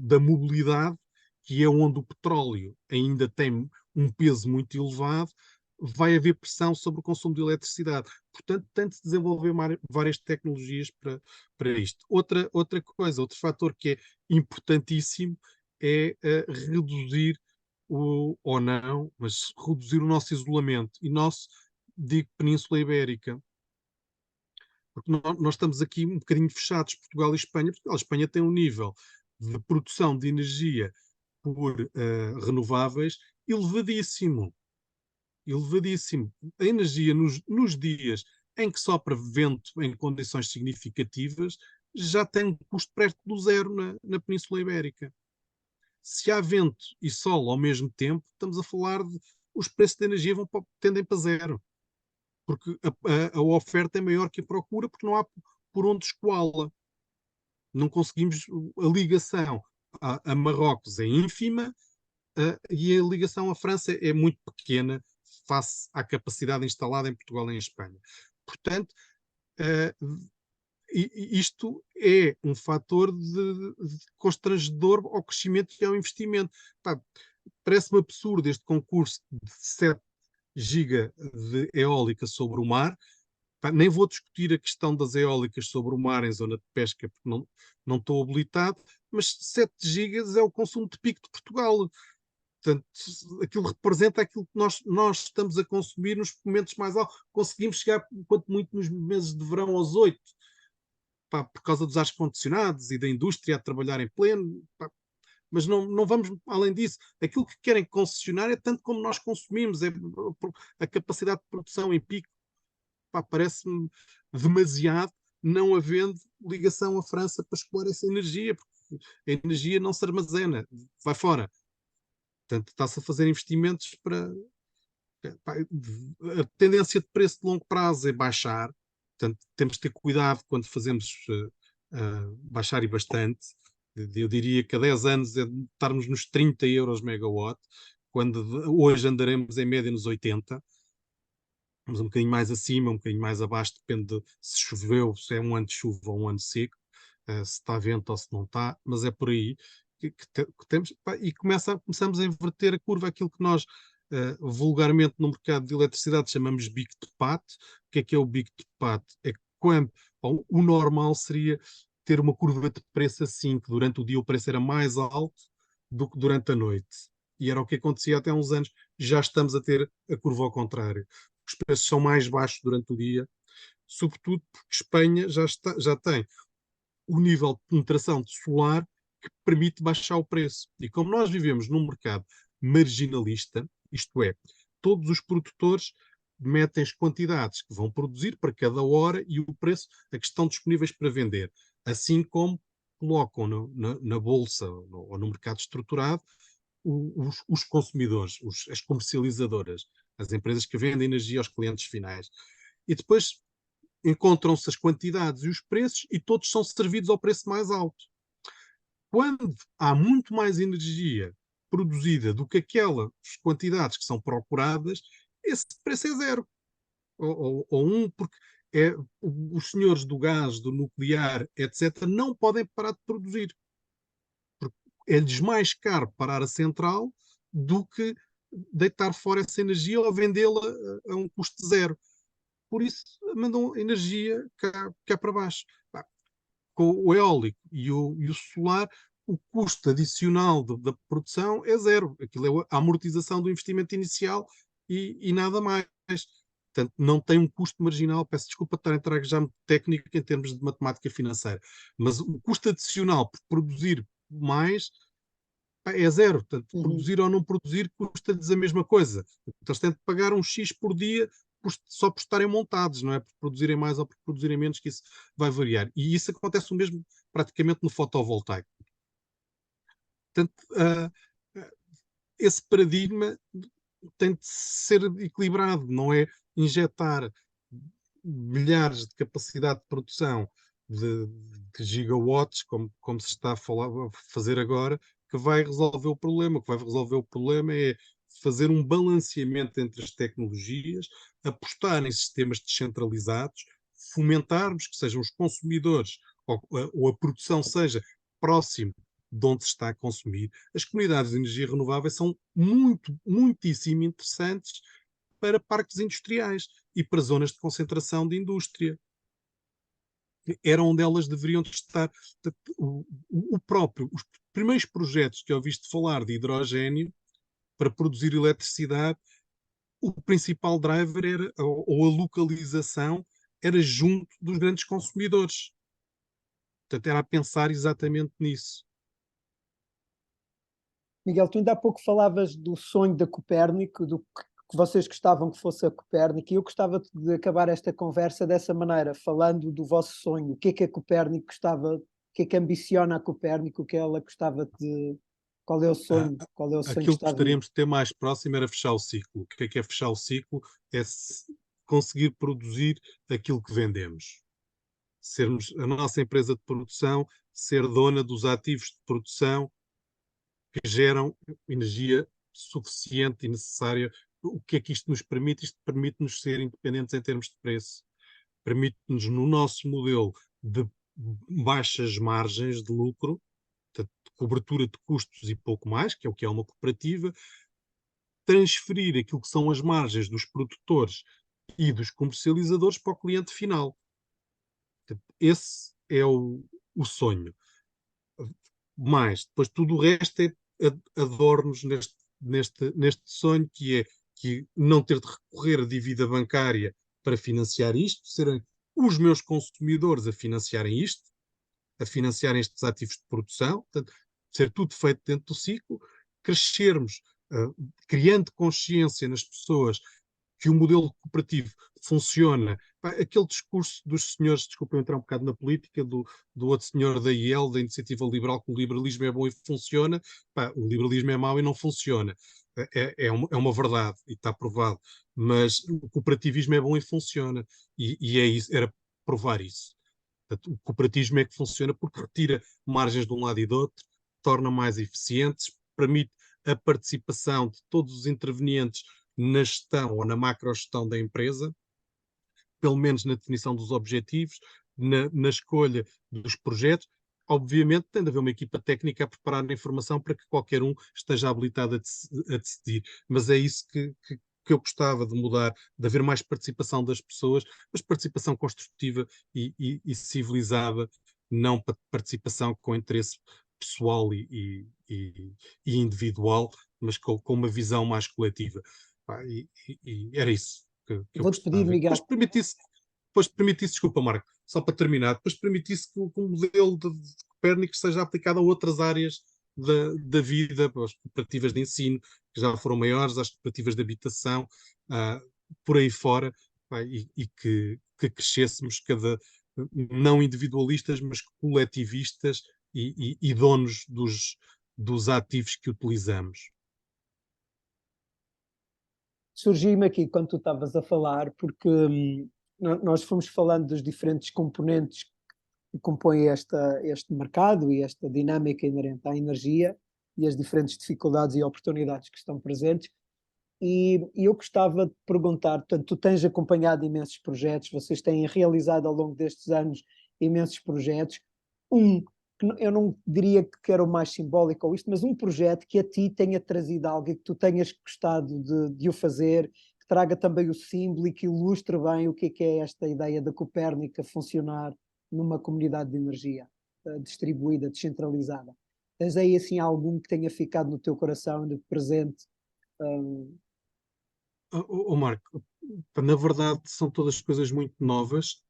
da mobilidade, que é onde o petróleo ainda tem um peso muito elevado, vai haver pressão sobre o consumo de eletricidade. Portanto, tem de se desenvolver várias tecnologias para isto. Outra coisa, outro fator que é importantíssimo é reduzir ou não, mas reduzir o nosso isolamento. E nosso, digo Península Ibérica, porque nós estamos aqui um bocadinho fechados, Portugal e Espanha. Portugal e Espanha têm um nível de produção de energia por renováveis elevadíssimo. Elevadíssimo. A energia nos dias em que sopra vento em condições significativas já tem um custo perto do zero na Península Ibérica. Se há vento e sol ao mesmo tempo, estamos a falar de os preços da energia tendem para zero, porque a oferta é maior que a procura, porque não há por onde escoá-la. Não conseguimos a ligação a Marrocos é ínfima, e a ligação à França é muito pequena face à capacidade instalada em Portugal e em Espanha. Portanto, uh, isto é um fator de constrangedor ao crescimento e ao investimento. Pá, parece-me absurdo este concurso de 7 giga de eólica sobre o mar. Pá, nem vou discutir a questão das eólicas sobre o mar em zona de pesca, porque não estou habilitado, mas 7 gigas é o consumo de pico de Portugal. Portanto, aquilo representa aquilo que nós estamos a consumir nos momentos mais altos. Conseguimos chegar, quanto muito, nos meses de verão aos 8, pá, por causa dos ar-condicionados e da indústria a trabalhar em pleno. Pá, mas não vamos além disso. Aquilo que querem concessionar é tanto como nós consumimos, é a capacidade de produção em pico. Parece-me demasiado, não havendo ligação à França para explorar essa energia, porque a energia não se armazena, vai fora. Portanto, está-se a fazer investimentos para. A tendência de preço de longo prazo é baixar, portanto, temos de ter cuidado quando fazemos baixar e bastante. Eu diria que a 10 anos é de estarmos nos 30 euros megawatt, quando hoje andaremos em média nos 80. Vamos um bocadinho mais acima, um bocadinho mais abaixo, depende de se choveu, se é um ano de chuva ou um ano seco, se está vento ou se não está, mas é por aí que temos, pá, e começamos a inverter a curva, aquilo que nós vulgarmente no mercado de eletricidade chamamos Big to Pat. O que é o Big to Pat? É quando o normal seria ter uma curva de preço assim, que durante o dia o preço era mais alto do que durante a noite. E era o que acontecia até há uns anos. Já estamos a ter a curva ao contrário. Os preços são mais baixos durante o dia, sobretudo porque Espanha já tem o nível de penetração de solar que permite baixar o preço. E como nós vivemos num mercado marginalista, isto é, todos os produtores metem as quantidades que vão produzir para cada hora e o preço a que estão disponíveis para vender, assim como colocam na bolsa ou no mercado estruturado os consumidores, as comercializadoras, as empresas que vendem energia aos clientes finais. E depois encontram-se as quantidades e os preços e todos são servidos ao preço mais alto. Quando há muito mais energia produzida do que aquelas quantidades que são procuradas, esse preço é zero. Ou porque os senhores do gás, do nuclear, etc., não podem parar de produzir. Porque é-lhes mais caro parar a central do que deitar fora essa energia ou vendê-la a um custo zero. Por isso, mandam energia cá para baixo. Com o eólico e o solar, o custo adicional da produção é zero. Aquilo é a amortização do investimento inicial e nada mais. Portanto, não tem um custo marginal. Peço desculpa estar a entrar já muito técnico em termos de matemática financeira, mas o custo adicional por produzir mais é zero. Portanto, produzir ou não produzir custa-lhes a mesma coisa. Então, eles têm de pagar um X por dia só por estarem montados, não é por produzirem mais ou por produzirem menos, que isso vai variar. E isso acontece o mesmo praticamente no fotovoltaico. Portanto, esse paradigma tem de ser equilibrado, não é injetar milhares de capacidade de produção de gigawatts, como se está a fazer agora, que vai resolver o problema. O que vai resolver o problema é fazer um balanceamento entre as tecnologias, apostar em sistemas descentralizados, fomentarmos que sejam os consumidores ou a produção seja próximo de onde se está a consumir. As comunidades de energia renovável são muitíssimo interessantes para parques industriais e para zonas de concentração de indústria. Era onde elas deveriam estar. Os primeiros projetos que ouviste falar de hidrogênio para produzir eletricidade, o principal driver era, ou a localização, era junto dos grandes consumidores. Portanto, era a pensar exatamente nisso. Miguel, tu ainda há pouco falavas do sonho da Copérnico, do que vocês gostavam que fosse a Copérnico, e eu gostava de acabar esta conversa dessa maneira, falando do vosso sonho. O que é que a Copérnico gostava, o que é que ambiciona a Copérnico, o que ela gostava de... Qual é o sonho? Qual é o sonho que Aquilo que está vivo? gostaríamos de ter mais próximo era fechar o ciclo. O que é fechar o ciclo? É conseguir produzir aquilo que vendemos. Sermos a nossa empresa de produção, ser dona dos ativos de produção que geram energia suficiente e necessária. O que é que isto nos permite? Isto permite-nos ser independentes em termos de preço. Permite-nos, no nosso modelo de baixas margens de lucro, portanto, de cobertura de custos e pouco mais, que é uma cooperativa, transferir aquilo que são as margens dos produtores e dos comercializadores para o cliente final. Portanto, esse é o sonho. Mas depois tudo o resto é adornos neste sonho, que é que não ter de recorrer à dívida bancária para financiar isto, serem os meus consumidores a financiarem isto, a financiarem estes ativos de produção, portanto, ser tudo feito dentro do ciclo, crescermos, criando consciência nas pessoas que o modelo cooperativo funciona. Aquele discurso dos senhores, desculpem entrar um bocado na política, do outro senhor da IEL, da Iniciativa Liberal, que o liberalismo é bom e funciona. O liberalismo é mau e não funciona. É uma verdade e está provado. Mas o cooperativismo é bom e funciona. E é isso, era provar isso. Portanto, o cooperativismo é que funciona porque retira margens de um lado e do outro, torna mais eficientes, permite a participação de todos os intervenientes na gestão ou na macrogestão da empresa, pelo menos na definição dos objetivos, na escolha dos projetos. Obviamente, tem de haver uma equipa técnica a preparar a informação para que qualquer um esteja habilitado a decidir. Mas é isso que eu gostava de mudar, de haver mais participação das pessoas, mas participação construtiva e civilizada, não participação com interesse pessoal e individual, mas com uma visão mais coletiva. E era isso que eu Vou-te pedir, gostava. E Miguel, depois permitisse, desculpa, Marco, só para terminar, depois permitisse que o modelo de Copérnico seja aplicado a outras áreas da vida, às cooperativas de ensino, que já foram maiores, às cooperativas de habitação, por aí fora, e que crescêssemos não individualistas, mas coletivistas e donos dos ativos que utilizamos. surgiu-me aqui quando tu estavas a falar, porque nós fomos falando dos diferentes componentes que compõem este mercado e esta dinâmica inerente à energia e as diferentes dificuldades e oportunidades que estão presentes. E eu gostava de perguntar, portanto, tu tens acompanhado imensos projetos, vocês têm realizado ao longo destes anos imensos projetos. Eu não diria que era o mais simbólico ou isto, mas um projeto que a ti tenha trazido algo e que tu tenhas gostado de o fazer, que traga também o símbolo e que ilustre bem o que é esta ideia da Copérnica funcionar numa comunidade de energia distribuída, descentralizada. Tens aí assim algum que tenha ficado no teu coração de presente? Marco, na verdade são todas coisas muito novas,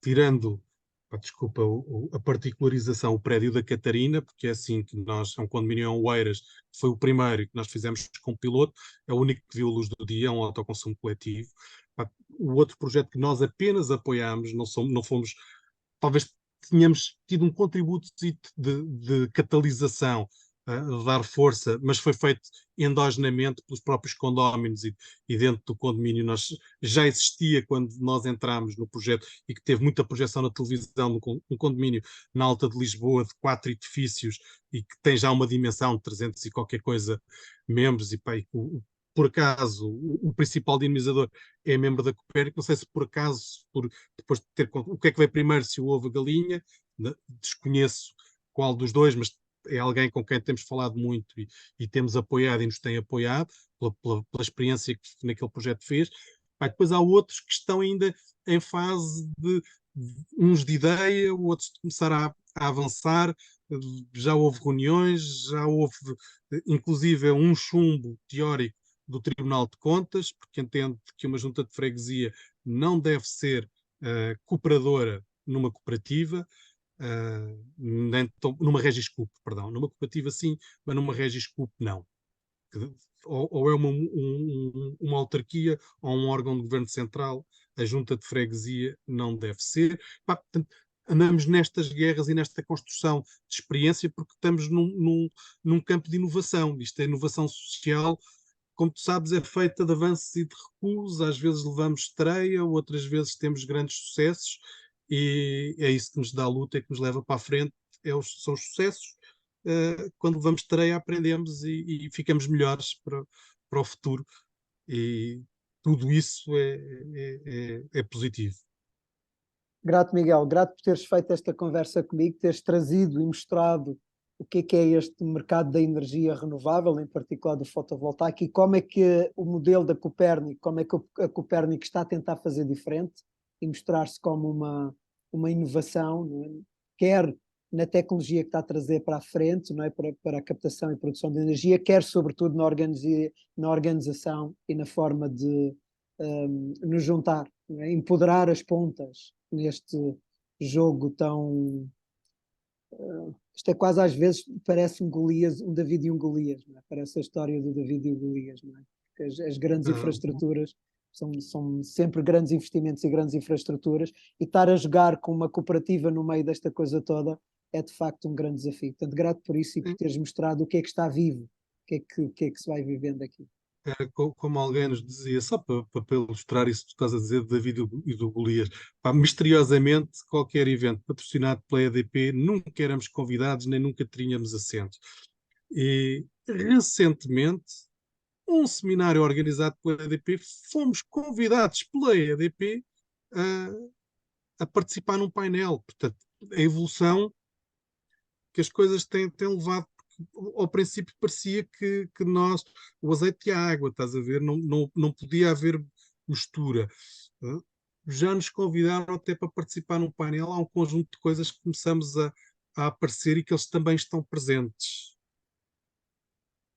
tirando, desculpa, a particularização, o prédio da Catarina, porque é assim que nós, é um condomínio em Oeiras, que foi o primeiro que nós fizemos com piloto, é o único que viu a luz do dia, é um autoconsumo coletivo. O outro projeto que nós apenas apoiámos, não fomos, talvez tínhamos tido um contributo de catalisação, de dar força, mas foi feito endogenamente pelos próprios condóminos e dentro do condomínio já existia quando nós entramos no projeto e que teve muita projeção na televisão, num condomínio na Alta de Lisboa de 4 edifícios e que tem já uma dimensão de 300 e qualquer coisa membros por acaso o principal dinamizador é membro da Copérnico, não sei se por acaso, depois de ter o que é que veio primeiro, se o ovo ou a galinha, desconheço qual dos dois, mas é alguém com quem temos falado muito e temos apoiado e nos tem apoiado. pela experiência que naquele projeto fez. Pá, depois há outros que estão ainda em fase uns de ideia, outros de começar a avançar. Já houve reuniões, já houve inclusive um chumbo teórico do Tribunal de Contas, porque entende que uma junta de freguesia não deve ser cooperadora numa cooperativa, numa Regiscup, perdão, numa cooperativa sim, mas numa Regiscup não. Ou é uma autarquia ou um órgão de governo central, a junta de freguesia não deve ser. Pá, portanto, andamos nestas guerras e nesta construção de experiência porque estamos num campo de inovação. Isto é inovação social, como tu sabes, é feita de avanços e de recuos. Às vezes levamos estreia, outras vezes temos grandes sucessos, e é isso que nos dá a luta, é que nos leva para a frente, são os sucessos. Quando levamos estreia, aprendemos e ficamos melhores para o futuro. E tudo isso é positivo. Grato, Miguel, grato por teres feito esta conversa comigo, teres trazido e mostrado o que é este mercado da energia renovável, em particular do fotovoltaico, e como é que o modelo da Copérnico, como é que a Copérnico está a tentar fazer diferente e mostrar-se como uma inovação, não é? Quer na tecnologia que está a trazer para a frente, não é? Para a captação e produção de energia, quer sobretudo na organização e na forma de nos juntar, não é? Empoderar as pontas neste jogo tão... isto é quase às vezes, parece um Golias, um David e um Golias, não é? Parece a história do David e o Golias, não é? Porque as grandes infraestruturas são sempre grandes investimentos e grandes infraestruturas, e estar a jogar com uma cooperativa no meio desta coisa toda é de facto um grande desafio. Portanto, grato por isso e por teres mostrado o que é que está vivo, o que é que se vai vivendo aqui. Era como alguém nos dizia, só para ilustrar isso que tu estás a dizer, de David e do Golias. Pá, misteriosamente, qualquer evento patrocinado pela EDP, nunca éramos convidados, nem nunca tínhamos assento. E recentemente, um seminário organizado pela EDP, fomos convidados pela EDP a participar num painel. Portanto, a evolução que as coisas têm levado. Ao princípio parecia que nós, o azeite e a água, estás a ver, não podia haver mistura. Já nos convidaram até para participar num painel, há um conjunto de coisas que começamos a aparecer e que eles também estão presentes.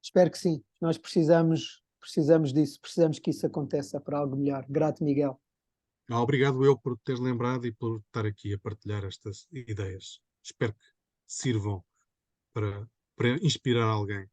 Espero que sim. Nós precisamos disso, precisamos que isso aconteça para algo melhor. Grato, Miguel. Obrigado eu por teres lembrado e por estar aqui a partilhar estas ideias. Espero que sirvam para inspirar alguém.